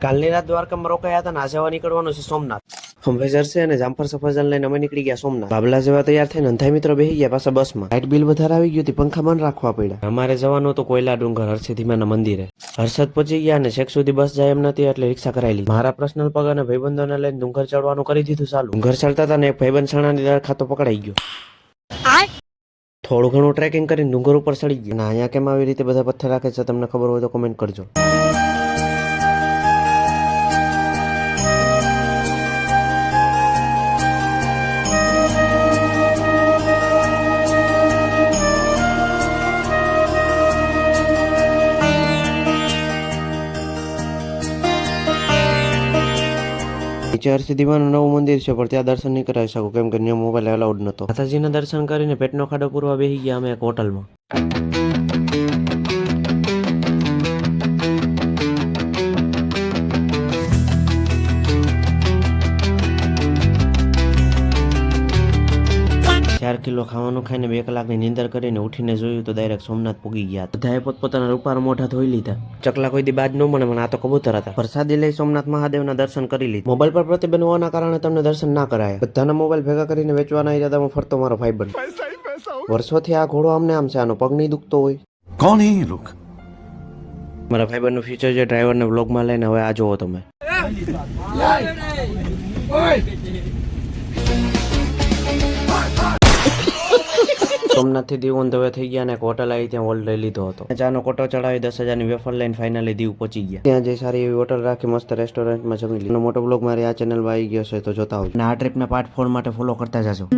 કાલની રાત દ્વારકામાં રોકાયા હતા ને આજે હવા નીકળવાનું છે સોમનાથ. અંબેસર છે અને જામફળ સફરજન લઈને અમે નીકળી ગયા સોમનાથ. બાબલા જેવા તૈયાર થઈને અંધાઈ મિત્રો બેસી ગયા પાછા બસમાં. લાઇટ બિલ વધારે આવી ગયું હતું, પંખા બંધ રાખવા પડ્યા. અમારે જવાનું હતું કોયલા ડુંગર હરસિદ્ધિમાના મંદિરે. હર્ષદ પહોંચી ગયા અને છેક સુધી બસ જાય એમ નથી એટલે રિક્ષા કરાવી લીધી. મારા પર્સનલ પગ અને ભાઈબંધોને લઈને ડુંગર ચડવાનું કરી દીધું ચાલુ. ડુંગર ચડતા હતા ને એક ભાઈબંધ સણાની દર ખાતો પકડાઈ ગયો. થોડું ઘણું ટ્રેકિંગ કરીને ડુંગર ઉપર ચડી ગયા. અને અહીંયા કેમ આવી રીતે બધા પથ્થર રાખે છે તમને ખબર હોય તો કોમેન્ટ કરજો. નીચે હરસિદ્ધિમાનું નવું મંદિર છે પણ ત્યાં દર્શન નહીં કરાવી શકું કેમ કે ત્યાં મોબાઈલ અલાઉડ નતો. માતાજીના દર્શન કરીને પેટનો ખાડો પૂરવા બેસી ગયા અમે એક હોટલમાં. 4 કિલો ખાવાનું ખાઈને 2 કલાકની નીંદર કરીને ઉઠીને જોયું તો ડાયરેક્ટ સોમનાથ પૂગી ગયા. બધાએ પોતપોતાના રૂપાર મોઢા ધોઈ લીધા. ચકલા કોઈ દી બાજ ન મળે મને આ તો કબૂતર હતા. પ્રસાદી લઈ સોમનાથ મહાદેવના દર્શન કરી લીધા. મોબાઈલ પર પ્રતિબંધ હોવાના કારણે તમને દર્શન ના કરાય. બધાના મોબાઈલ ભેગા કરીને વેચવાના ઈરાદામાં ફરતો મારો ભાઈબંધ. વર્ષોથી આ ઘોડો આમને આમ છે, આનો પગ નહીં દુખતો હોય. કોણ હે લોક? મારા ભાઈબંધનું ફ્યુચર જે ડ્રાઈવરને વ્લોગમાં લઈને હવે આ જોવો તમે. સોમનાથથી દીવ ઓન ધ વે થઈ ગયા અને એક હોટલ આવી ત્યાં હોલ્ડ લઈ લીધો હતો. ચાનો કોટો ચડાવી 10,000ની વેફર લઈને ફાઇનલી દીવ પહોંચી ગયા. ત્યાં જઈ સારી એવી હોટલ રાખી મસ્ત રેસ્ટોરન્ટમાં જમી લીધું. મોટો બ્લોગ મારી આ ચેનલમાં આવી ગયો છે તો જોતા આવજો. અને આ ટ્રીપના પાર્ટ 4 માટે ફોલો કરતા જાજો.